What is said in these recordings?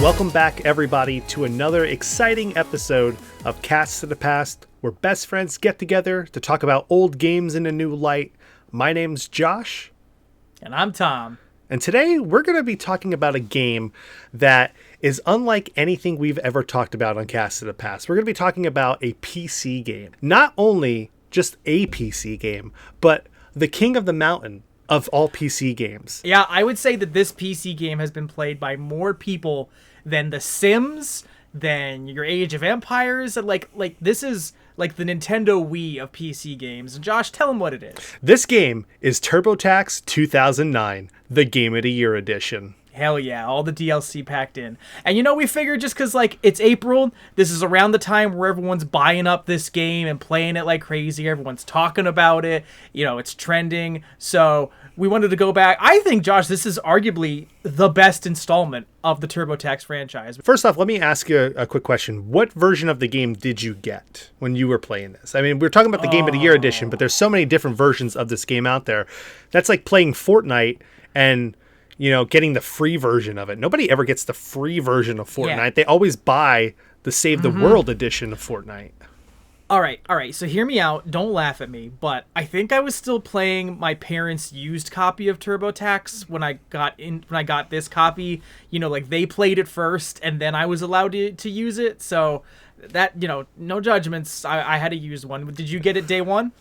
Welcome back, everybody, to another exciting episode of Casts of the Past, where best friends get together to talk about old games in a new light. My name's Josh. And I'm Tom. And today we're going to be talking about a game that is unlike anything we've ever talked about on Casts of the Past. We're going to be talking about a PC game. Not only just a PC game, but the king of the mountain of all PC games. Yeah, I would say that this PC game has been played by more people than The Sims, than your Age of Empires. Like this is like the Nintendo Wii of PC games. And Josh, tell them what it is. This game is TurboTax 2009, the Game of the Year edition. Hell yeah, all the DLC packed in. And you know, we figured just because, like, it's April, this is around the time where everyone's buying up this game and playing it like crazy. Everyone's talking about it. You know, it's trending. So we wanted to go back. I think, Josh, this is arguably the best installment of the TurboTax franchise. First off, let me ask you a quick question. What version of the game did you get when you were playing this? I mean, we're talking about the Game of the Year edition, but there's so many different versions of this game out there. That's like playing Fortnite and, you know, getting the free version of it. Nobody ever gets the free version of Fortnite. Yeah. They always buy the Save the World edition of Fortnite. All right. So hear me out. Don't laugh at me, but I think I was still playing my parents' used copy of TurboTax when I got this copy. You know, like they played it first, and then I was allowed to use it. So that, you know, no judgments. I had to use one. Did you get it day one?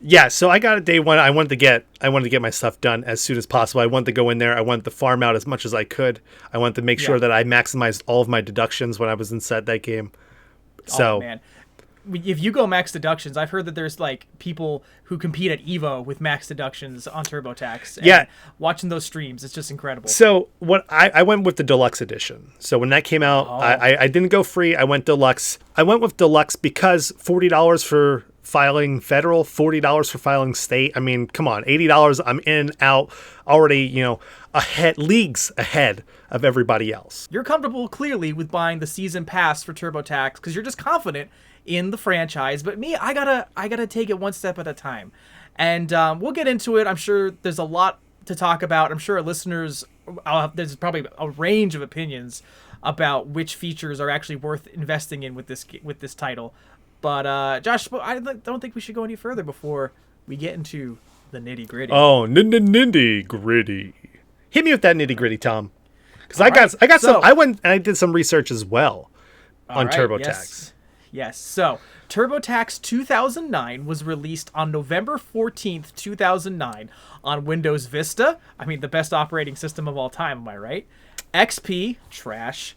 Yeah, so I got it day one. I wanted to get my stuff done as soon as possible. I wanted to go in there. I wanted to farm out as much as I could. I wanted to make sure that I maximized all of my deductions when I was inside that game. So, oh, man. If you go max deductions, I've heard that there's like people who compete at Evo with max deductions on TurboTax. And yeah, watching those streams, it's just incredible. So what I went with the deluxe edition. So when that came out, I didn't go free. I went deluxe. I went with deluxe because $40 for filing federal, $40 for filing state. I mean, come on, $80. I'm in, out, already, you know, leagues ahead of everybody else. You're comfortable clearly with buying the season pass for TurboTax because you're just confident in the franchise. But me, I gotta take it one step at a time, and we'll get into it. I'm sure there's a lot to talk about. I'm sure our listeners, there's probably a range of opinions about which features are actually worth investing in with this title. But Josh, I don't think we should go any further before we get into the nitty gritty. Oh, nitty gritty! Hit me with that nitty gritty, Tom, because I went and I did some research as well on TurboTax. Yes. So, TurboTax 2009 was released on November 14th, 2009 on Windows Vista. I mean, the best operating system of all time, am I right? XP, trash.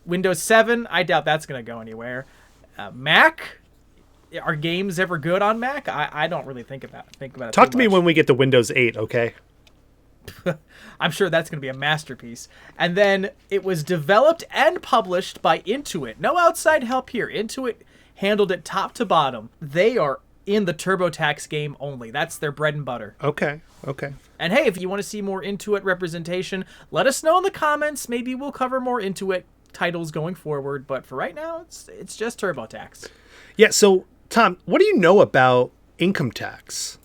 Windows 7, I doubt that's going to go anywhere. Mac, are games ever good on Mac? I don't really think about it. Talk to me when we get to Windows 8, okay? I'm sure that's going to be a masterpiece. And then it was developed and published by Intuit. No outside help here. Intuit handled it top to bottom. They are in the TurboTax game only. That's their bread and butter. Okay. And hey, if you want to see more Intuit representation, let us know in the comments. Maybe we'll cover more Intuit titles going forward. But for right now, it's just TurboTax. Yeah, so, Tom, what do you know about income tax?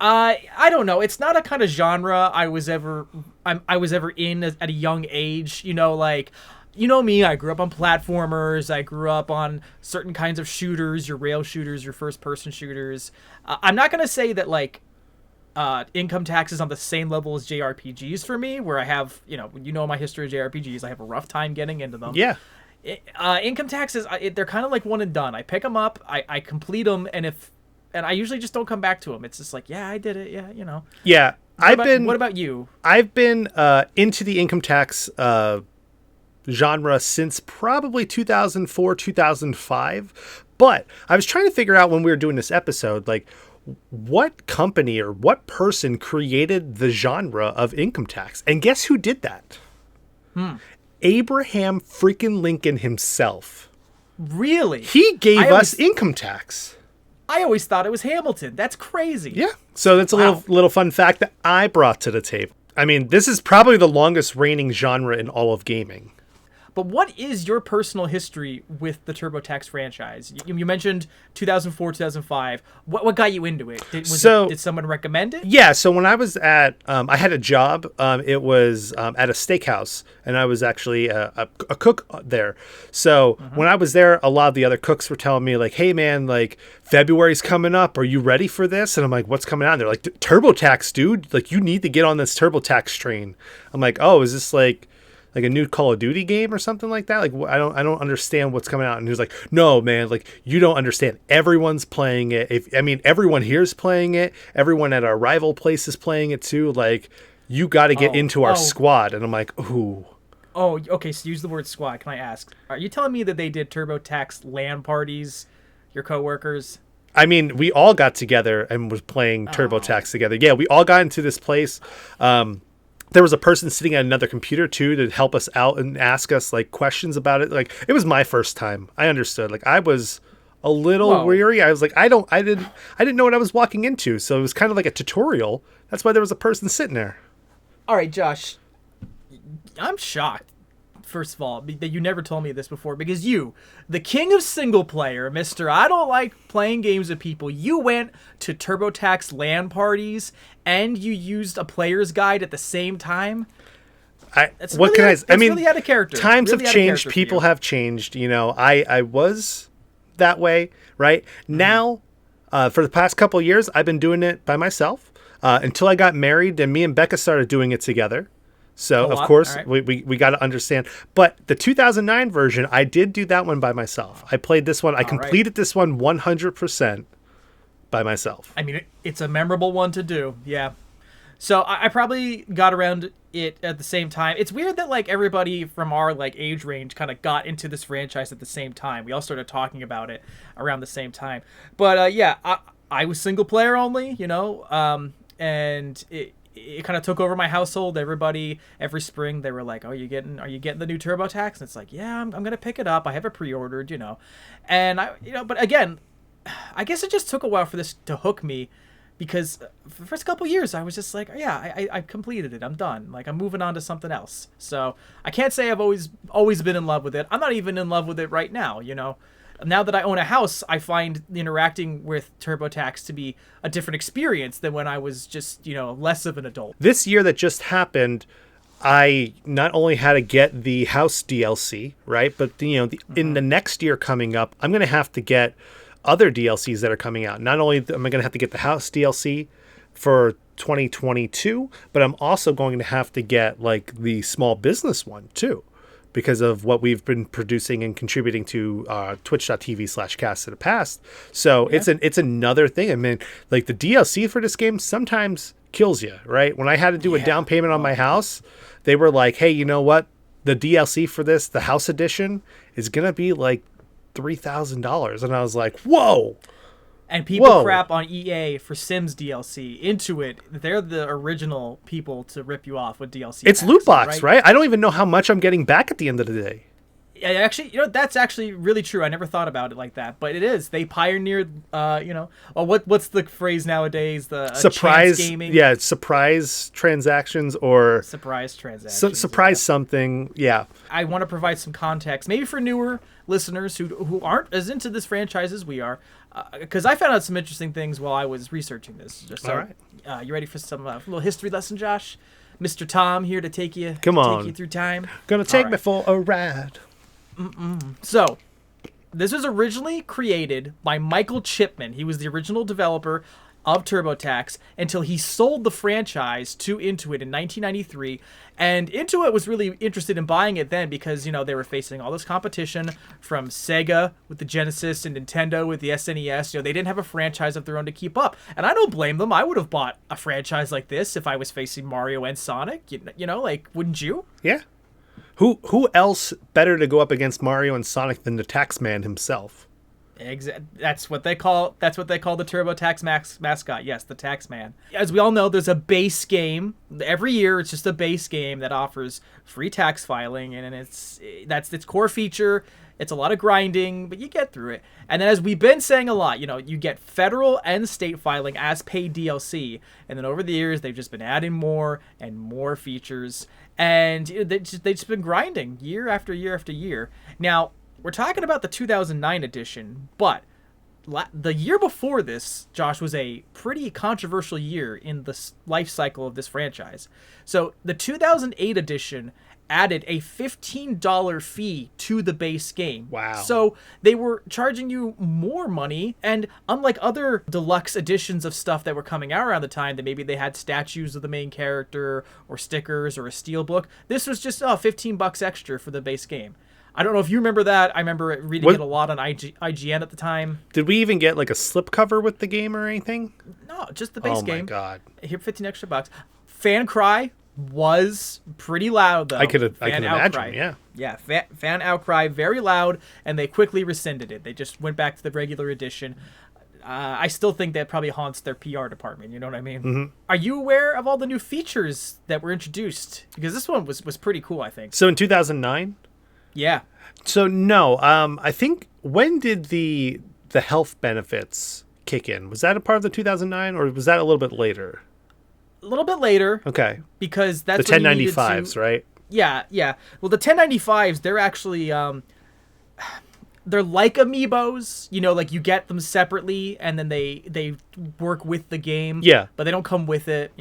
I don't know. It's not a kind of genre I was ever in at a young age. You know, like, you know me, I grew up on platformers. I grew up on certain kinds of shooters, your rail shooters, your first-person shooters. I'm not going to say that, like, income tax is on the same level as JRPGs for me, where I have, you know my history of JRPGs. I have a rough time getting into them. Yeah. Income taxes, they're kind of like one and done. I pick them up, I complete them, and I usually just don't come back to them. It's just like, yeah, I did it. Yeah, you know. Yeah. What about you? I've been into the income tax genre since probably 2004, 2005. But I was trying to figure out when we were doing this episode, like, what company or what person created the genre of income tax? And guess who did that? Abraham freaking Lincoln himself. Really? He gave us income tax. I always thought it was Hamilton. That's crazy. Yeah. So that's a little fun fact that I brought to the table. I mean, this is probably the longest reigning genre in all of gaming. But what is your personal history with the TurboTax franchise? You mentioned 2004, 2005. What got you into it? Did someone recommend it? Yeah, so when I was at, I had a job. It was at a steakhouse, and I was actually a cook there. So when I was there, a lot of the other cooks were telling me, like, hey, man, like, February's coming up. Are you ready for this? And I'm like, what's coming out? And they're like, TurboTax, dude. Like, you need to get on this TurboTax train. I'm like, oh, is this like a new Call of Duty game or something like that? Like, I don't understand what's coming out. And he was like, no, man, like, you don't understand. Everyone's playing it. Everyone here is playing it. Everyone at our rival place is playing it too. Like, you got to get into our squad. And I'm like, ooh. Oh, okay. So use the word squad. Can I ask? Are you telling me that they did TurboTax LAN parties? Your coworkers? I mean, we all got together and was playing TurboTax together. Yeah, we all got into this place. There was a person sitting at another computer too to help us out and ask us like questions about it. Like, it was my first time. I understood. Like, I was a little weary. I was like, I didn't know what I was walking into. So it was kind of like a tutorial. That's why there was a person sitting there. All right, Josh, I'm shocked. First of all, that you never told me this before, because you, the king of single player, Mr. I don't like playing games with people, you went to TurboTax LAN parties and you used a player's guide at the same time. That's really out of character. Times have changed. People have changed. You know, I was that way, right? Now, for the past couple of years, I've been doing it by myself until I got married, and me and Becca started doing it together. So, of course, we got to understand. But the 2009 version, I did do that one by myself. I played this one. I completed this one 100% by myself. I mean, it's a memorable one to do. Yeah. So I probably got around it at the same time. It's weird that like everybody from our like age range kind of got into this franchise at the same time. We all started talking about it around the same time. But yeah, I was single player only, you know, and it kind of took over my household. Everybody, every spring, they were like, "Oh, are you getting the new TurboTax?" And it's like, "Yeah, I'm gonna pick it up. I have it pre-ordered, you know." And but again, I guess it just took a while for this to hook me, because for the first couple of years, I was just like, "Yeah, I completed it. I'm done. Like, I'm moving on to something else." So I can't say I've always been in love with it. I'm not even in love with it right now, you know. Now that I own a house, I find interacting with TurboTax to be a different experience than when I was just, you know, less of an adult. This year that just happened, I not only had to get the house DLC, right? But, you know, in the next year coming up, I'm going to have to get other DLCs that are coming out. Not only am I going to have to get the house DLC for 2022, but I'm also going to have to get like the small business one too, because of what we've been producing and contributing to twitch.tv/cast in the past. So yeah. It's another thing. I mean, like, the DLC for this game sometimes kills you, right? When I had to do a down payment on my house, they were like, hey, you know what? The DLC for this, the house edition, is going to be like $3,000. And I was like, whoa. And people crap on EA for Sims DLC. Intuit, they're the original people to rip you off with DLC. It's loot box, right? I don't even know how much I'm getting back at the end of the day. Yeah, actually, you know, that's actually really true. I never thought about it like that, but it is. They pioneered, you know, what's the phrase nowadays? The surprise gaming. Yeah, surprise transactions or surprise transactions. Surprise something. Yeah. I want to provide some context, maybe for newer listeners who aren't as into this franchise as we are, because I found out some interesting things while I was researching this. So, all right. You ready for some little history lesson, Josh? Mr. Tom here to take you through time. Gonna take me for a ride. So, this was originally created by Michael Chipman. He was the original developer of TurboTax until he sold the franchise to Intuit in 1993. And Intuit was really interested in buying it then because, you know, they were facing all this competition from Sega with the Genesis and Nintendo with the SNES. You know, they didn't have a franchise of their own to keep up. And I don't blame them. I would have bought a franchise like this if I was facing Mario and Sonic. You know, like, wouldn't you? Yeah. Who else better to go up against Mario and Sonic than the Taxman himself? That's what they call the TurboTax mascot. Yes, the Taxman. As we all know, there's a base game every year. It's just a base game that offers free tax filing, and that's its core feature. It's a lot of grinding, but you get through it. And then, as we've been saying a lot, you get federal and state filing as paid DLC. And then over the years, they've just been adding more and more features. And they've just been grinding year after year after year. Now, we're talking about the 2009 edition, but the year before this, Josh, was a pretty controversial year in the life cycle of this franchise. So the 2008 edition added a $15 fee to the base game. Wow. So they were charging you more money, and unlike other deluxe editions of stuff that were coming out around the time, that maybe they had statues of the main character or stickers or a steelbook, this was just $15 extra for the base game. I don't know if you remember that. I remember reading it a lot on IGN at the time. Did we even get like a slipcover with the game or anything? No, just the base game. Oh my god! Here, 15 extra bucks. Fan cry was pretty loud though. I can imagine. Yeah. Fan outcry, very loud, and they quickly rescinded it. They just went back to the regular edition. I still think that probably haunts their PR department. You know what I mean? Mm-hmm. Are you aware of all the new features that were introduced? Because this one was pretty cool, I think. So in 2009. Yeah. So no, I think when did the health benefits kick in? Was that a part of the 2009, or was that a little bit later? A little bit later. Okay. Because that's the 1095s, right? Yeah. Well, the 1095s, they're actually they're like amiibos. Like you get them separately, and then they work with the game. Yeah. But they don't come with it.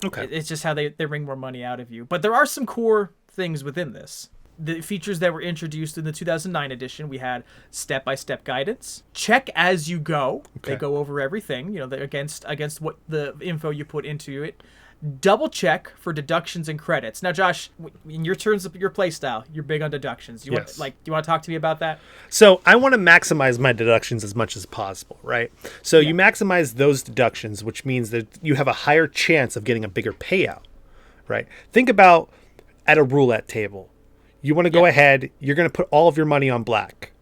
Okay. It's just how they wring more money out of you. But there are some core things within this. The features that were introduced in the 2009 edition, we had step-by-step guidance, check as you go. Okay. They go over everything, against what the info you put into it. Double check for deductions and credits. Now, Josh, in your terms of your play style, you're big on deductions. Yes. Do you want to talk to me about that? So I want to maximize my deductions as much as possible, right? So you maximize those deductions, which means that you have a higher chance of getting a bigger payout, right? Think about at a roulette table. You want to go ahead, you're going to put all of your money on black,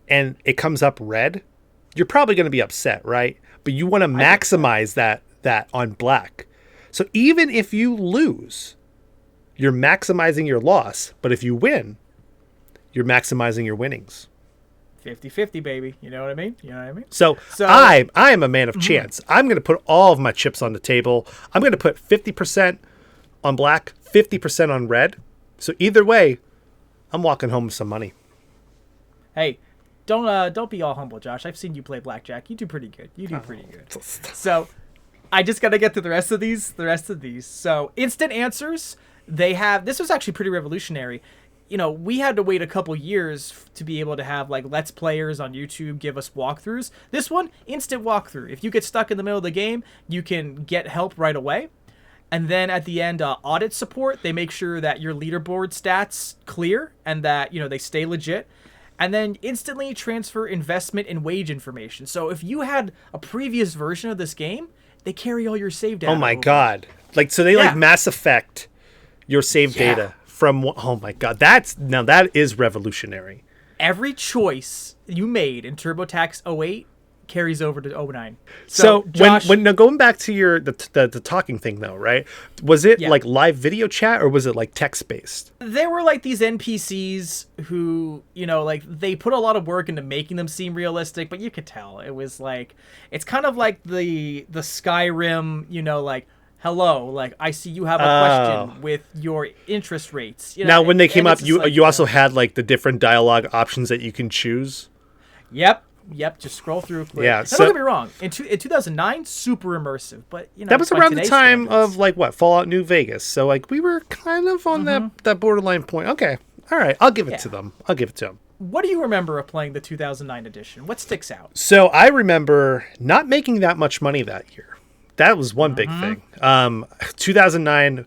and it comes up red. You're probably going to be upset, right? But you want to maximize that on black. So even if you lose, you're maximizing your loss. But if you win, you're maximizing your winnings. 50-50, baby. You know what I mean? So I am a man of chance. I'm going to put all of my chips on the table. I'm going to put 50% on black, 50% on red. So either way, I'm walking home with some money. Hey, don't be all humble, Josh. I've seen you play blackjack. You do pretty good. So I just got to get to the rest of these. So instant answers, this was actually pretty revolutionary. We had to wait a couple years to be able to have like Let's Players on YouTube give us walkthroughs. This one, instant walkthrough. If you get stuck in the middle of the game, you can get help right away. And then at the end, audit support. They make sure that your leaderboard stats clear and that, they stay legit. And then instantly transfer investment and wage information. So if you had a previous version of this game, they carry all your save data. Oh my God. So they like Mass Effect your save data from, oh my God. That is revolutionary. Every choice you made in TurboTax 08 carries over to 09. So Josh, when now going back to the talking thing though, right? Was it like live video chat or was it like text based? There were like these NPCs who, they put a lot of work into making them seem realistic, but you could tell it was like, it's kind of like the Skyrim, like, hello, like I see you have a question with your interest rates. Now when they came up, you also had like the different dialogue options that you can choose. Yep, just scroll through. Yeah, now, don't get me wrong. In 2009, super immersive, but that was around the time of like Fallout New Vegas. So like we were kind of on that borderline point. Okay, all right, I'll give it to them. What do you remember of playing the 2009 edition? What sticks out? So I remember not making that much money that year. That was one big thing. 2009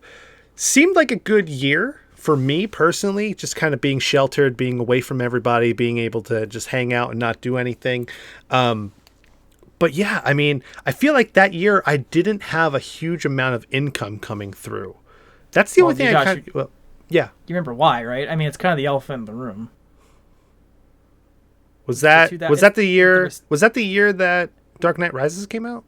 seemed like a good year. For me personally, just kind of being sheltered, being away from everybody, being able to just hang out and not do anything. But yeah, I mean, I feel like that year I didn't have a huge amount of income coming through. That's the only thing Josh, I kind of... yeah. You remember why, right? I mean, it's kind of the elephant in the room. Was that the year that Dark Knight Rises came out?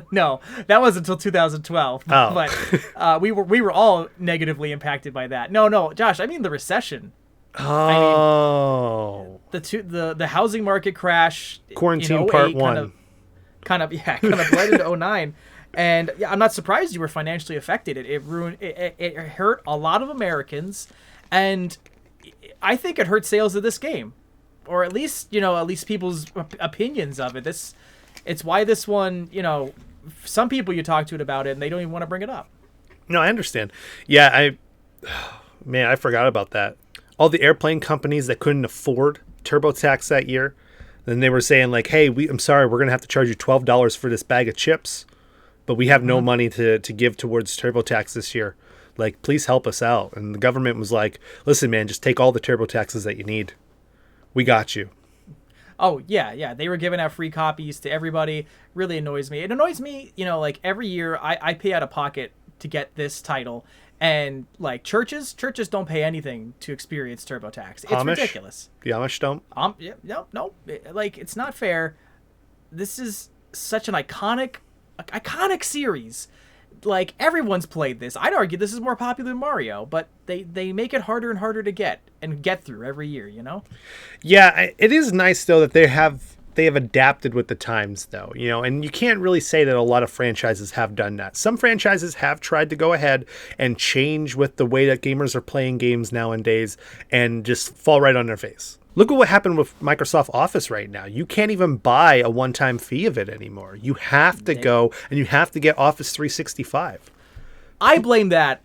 No, that was until 2012. Oh. But we were all negatively impacted by that. No, Josh, I mean the recession. I mean, Oh, the housing market crash Quarantine in Part '08 One. kind of bled into '09. And yeah, I'm not surprised you were financially affected. It ruined it hurt a lot of Americans, and I think it hurt sales of this game, or at least people's opinions of it. It's why this one, some people you talk to it about it and they don't even want to bring it up. No, I understand. Yeah, man, I forgot about that. All the airplane companies that couldn't afford TurboTax that year, then they were saying like, "Hey, I'm sorry, we're gonna have to charge you $12 for this bag of chips, but we have no money to give towards TurboTax this year. Like, please help us out." And the government was like, "Listen, man, just take all the TurboTaxes that you need. We got you." Oh, yeah. They were giving out free copies to everybody. Really annoys me. It annoys me, like every year I pay out of pocket to get this title. And like churches don't pay anything to experience TurboTax. It's Amish? Ridiculous. The Amish don't? Yeah, no. Like, it's not fair. This is such an iconic series. Like, everyone's played this. I'd argue this is more popular than Mario, but they make it harder and harder to get through every year, Yeah, it is nice though that they have adapted with the times though, and you can't really say that a lot of franchises have done that. Some franchises have tried to go ahead and change with the way that gamers are playing games nowadays and just fall right on their face. Look at what happened with Microsoft Office right now. You can't even buy a one-time fee of it anymore. You have to go and you have to get Office 365. I blame that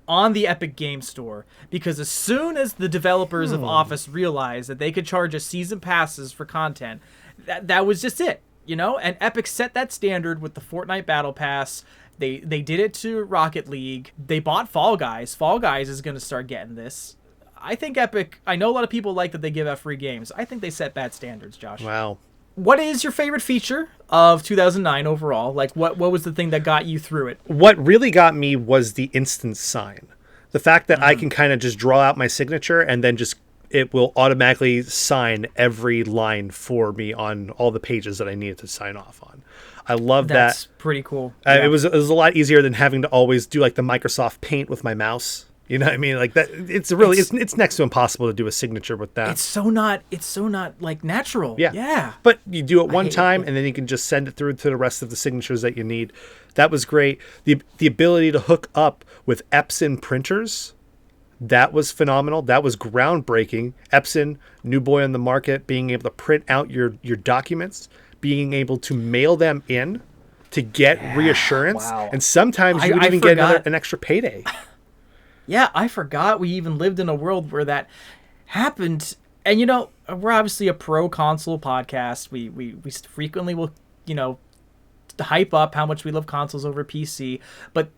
on the Epic Game Store, because as soon as the developers of Office realized that they could charge us season passes for content, that was just it, And Epic set that standard with the Fortnite Battle Pass. They did it to Rocket League. They bought Fall Guys. Fall Guys is going to start getting this. I think Epic, I know a lot of people like that they give out free games. I think they set bad standards, Josh. Wow. What is your favorite feature of 2009 overall? Like, what was the thing that got you through it? What really got me was the instant sign. The fact that I can kind of just draw out my signature and then it will automatically sign every line for me on all the pages that I needed to sign off on. I love that. That's pretty cool. Yeah. It was a lot easier than having to always do like the Microsoft Paint with my mouse. You know what I mean? Like that. It's next to impossible to do a signature with that. It's so not like natural. Yeah. But you do it one time and then you can just send it through to the rest of the signatures that you need. That was great. The ability to hook up with Epson printers, that was phenomenal. That was groundbreaking. Epson, new boy on the market, being able to print out your documents, being able to mail them in to get reassurance. Wow. And sometimes you would even get an extra payday. Yeah, I forgot we even lived in a world where that happened. And, we're obviously a pro console podcast. We frequently will, hype up how much we love consoles over PC. But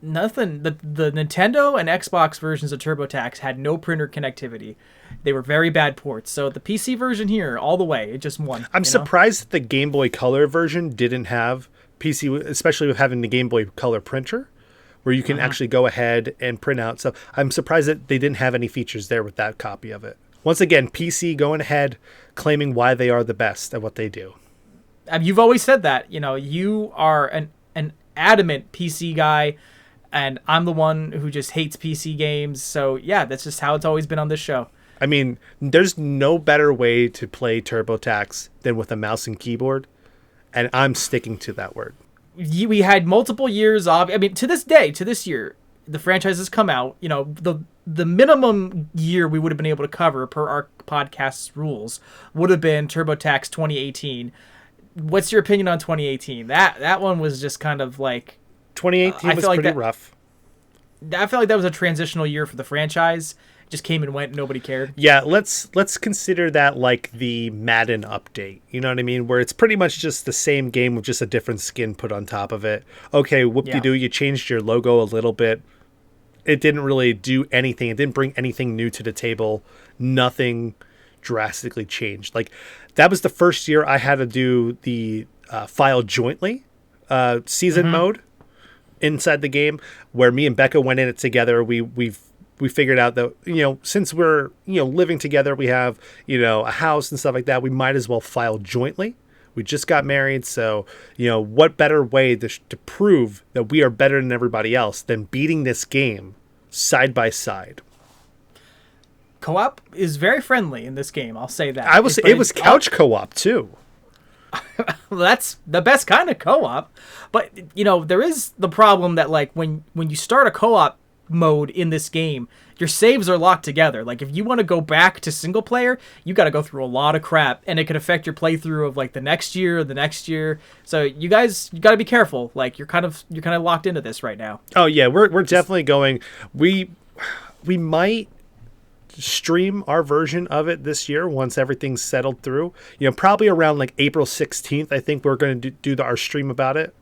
nothing, the Nintendo and Xbox versions of TurboTax had no printer connectivity. They were very bad ports. So the PC version here, all the way, it just won. I'm surprised that the Game Boy Color version didn't have PC, especially with having the Game Boy Color printer, where you can actually go ahead and print out stuff. I'm surprised that they didn't have any features there with that copy of it. Once again, PC going ahead, claiming why they are the best at what they do. You've always said that. You are an adamant PC guy, and I'm the one who just hates PC games. So, yeah, that's just how it's always been on this show. I mean, there's no better way to play TurboTax than with a mouse and keyboard, and I'm sticking to that word. We had multiple years of, to this year, the franchise has come out, the minimum year we would have been able to cover per our podcast's rules would have been TurboTax 2018. What's your opinion on 2018? That one was just kind of like 2018 was pretty rough. I felt like that was a transitional year for the franchise. Just came and went, nobody cared. Yeah, let's consider that like the Madden update. You know what I mean? Where it's pretty much just the same game with just a different skin put on top of it. Okay, whoop-de-doo, you changed your logo a little bit. It didn't really do anything. It didn't bring anything new to the table. Nothing drastically changed. Like, that was the first year I had to do the file jointly season mode inside the game, where me and Becca went in it together. We figured out that, since we're, living together, we have, a house and stuff like that, we might as well file jointly. We just got married. So, what better way to prove that we are better than everybody else than beating this game side by side? co-op is very friendly in this game. I'll say that. It was couch co-op too. Well, that's the best kind of co-op. But, there is the problem that, like, when you start a co-op mode in this game, your saves are locked together. Like, if you want to go back to single player, you got to go through a lot of crap, and it could affect your playthrough of, like, the next year or the next year. So you got to be careful. Like, you're kind of locked into this right now. Oh yeah, we're definitely going. We might stream our version of it this year once everything's settled through. Probably around like April 16th. I think we're going to do our stream about it.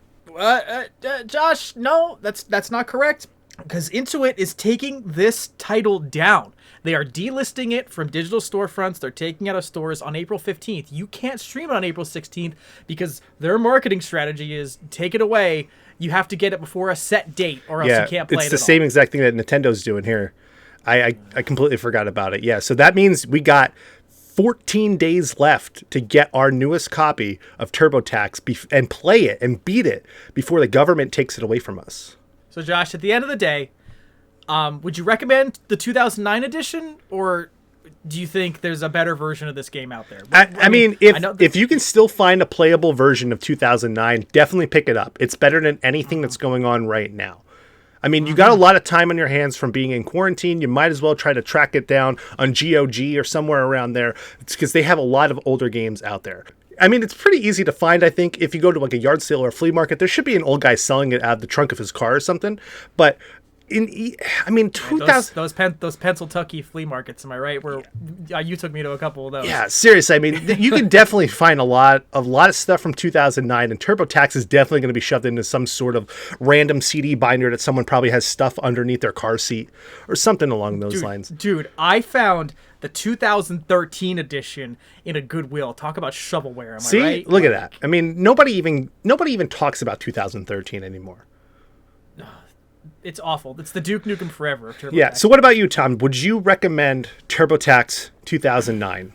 Josh, no, that's not correct. Because Intuit is taking this title down. They are delisting it from digital storefronts. They're taking it out of stores on April 15th. You can't stream it on April 16th because their marketing strategy is take it away. You have to get it before a set date or else you can't play it. It's the same exact thing that Nintendo's doing here. I completely forgot about it. Yeah, so that means we got 14 days left to get our newest copy of TurboTax and play it and beat it before the government takes it away from us. So, Josh, at the end of the day, would you recommend the 2009 edition, or do you think there's a better version of this game out there? I mean, if you can still find a playable version of 2009, definitely pick it up. It's better than anything that's going on right now. I mean, you got a lot of time on your hands from being in quarantine. You might as well try to track it down on GOG or somewhere around there. It's because they have a lot of older games out there. I mean, it's pretty easy to find, I think. If you go to like a yard sale or a flea market, there should be an old guy selling it out of the trunk of his car or something. But I mean, 2000 those Pennsyltucky flea markets, am I right? Where you took me to a couple of those. Yeah, seriously. I mean, you can definitely find a lot of stuff from 2009, and TurboTax is definitely going to be shoved into some sort of random CD binder that someone probably has stuff underneath their car seat or something along those lines. Dude, I found the 2013 edition in a Goodwill. Talk about shovelware, am I right? Look at that. I mean, nobody even talks about 2013 anymore. It's awful. It's the Duke Nukem Forever of TurboTax. Yeah. So what about you, Tom? Would you recommend TurboTax 2009?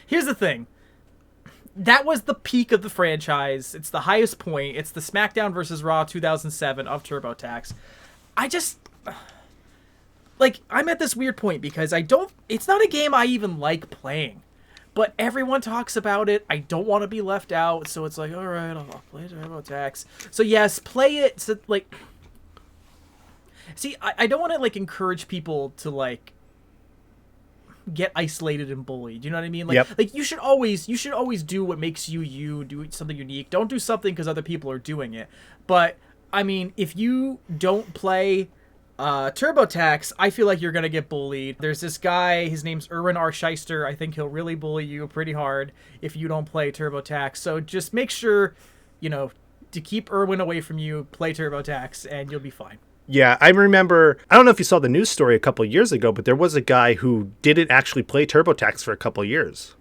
Here's the thing. That was the peak of the franchise. It's the highest point. It's the SmackDown vs. Raw 2007 of TurboTax. I'm at this weird point because it's not a game I even like playing. But everyone talks about it. I don't want to be left out, so it's like, all right, I'll play TurboTax. So yes, play it. So see, I don't want to encourage people to get isolated and bullied. You know what I mean? You should always do what makes you do something unique. Don't do something because other people are doing it. But I mean, if you don't play TurboTax, I feel like you're gonna get bullied. There's this guy, his name's Erwin R. Shyster. I think he'll really bully you pretty hard if you don't play TurboTax. So just make sure, to keep Erwin away from you, play TurboTax, and you'll be fine. Yeah, I remember, I don't know if you saw the news story a couple of years ago, but there was a guy who didn't actually play TurboTax for a couple of years.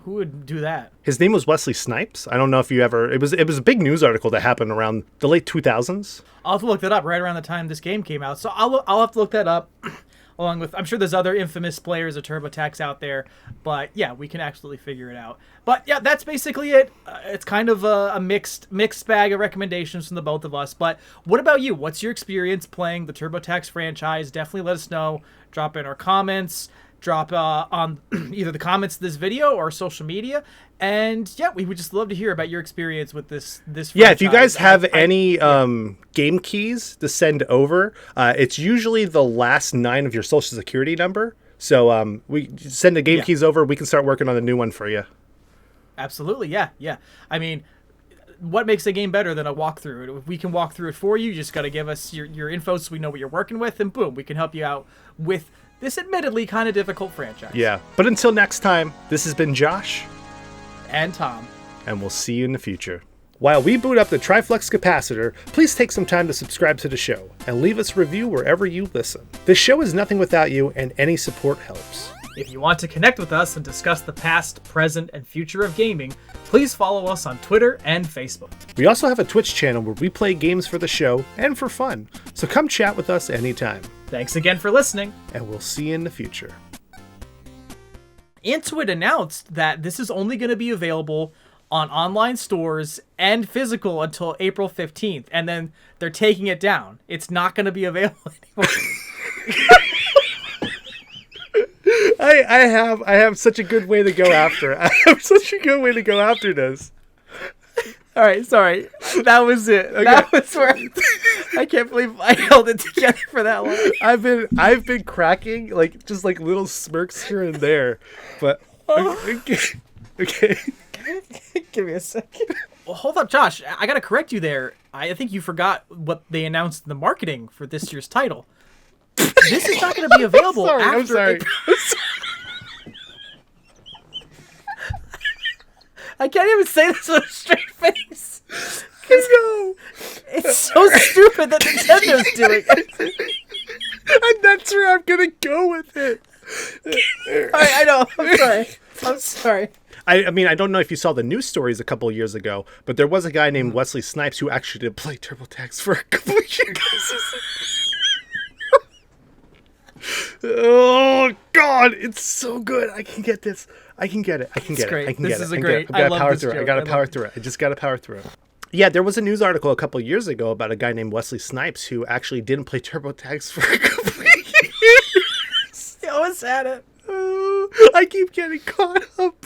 Who would do that? His name was Wesley Snipes. I don't know if you ever... It was a big news article that happened around the late 2000s. I'll have to look that up right around the time this game came out. So I'll have to look that up, along with... I'm sure there's other infamous players of TurboTax out there. But yeah, we can absolutely figure it out. But yeah, that's basically it. It's kind of a mixed bag of recommendations from the both of us. But what about you? What's your experience playing the TurboTax franchise? Definitely let us know. Drop in our comments. Drop on either the comments of this video or social media. And yeah, we would just love to hear about your experience with this franchise. Yeah, if you guys have any game keys to send over, it's usually the last 9 of your social security number. So we send the game keys over. We can start working on a new one for you. Absolutely, yeah. I mean, what makes a game better than a walkthrough? If we can walk through it for you, you just got to give us your info so we know what you're working with, and boom, we can help you out with this admittedly kind of difficult franchise. Yeah, but until next time, this has been Josh. And Tom. And we'll see you in the future. While we boot up the Triflex capacitor, please take some time to subscribe to the show and leave us a review wherever you listen. This show is nothing without you, and any support helps. If you want to connect with us and discuss the past, present, and future of gaming, please follow us on Twitter and Facebook. We also have a Twitch channel where we play games for the show and for fun, so come chat with us anytime. Thanks again for listening. And we'll see you in the future. Intuit announced that this is only going to be available on online stores and physical until April 15th, and then they're taking it down. It's not going to be available anymore. I have such a good way to go after. I have such a good way to go after this. All right, sorry. That was it. Okay. That was where I can't believe I held it together for that long. I've been cracking like just like little smirks here and there, but okay. Give me a second. Well, hold up, Josh. I gotta correct you there. I think you forgot what they announced in the marketing for this year's title. This is not going to be available after. I'm sorry. I can't even say this with a straight face. No. It's so stupid that Nintendo's doing it. And that's where I'm gonna go with it. I know. I'm sorry. I mean, I don't know if you saw the news stories a couple of years ago, but there was a guy named Wesley Snipes who actually did play TurboTax for a couple of years. Oh God, it's so good. I can get this. I can get it. I can get it. I can get it. This is great. I gotta power through it. I gotta power through it. I just gotta power through it. Yeah, there was a news article a couple of years ago about a guy named Wesley Snipes who actually didn't play TurboTax for a couple of years. He always had it. I keep getting caught up.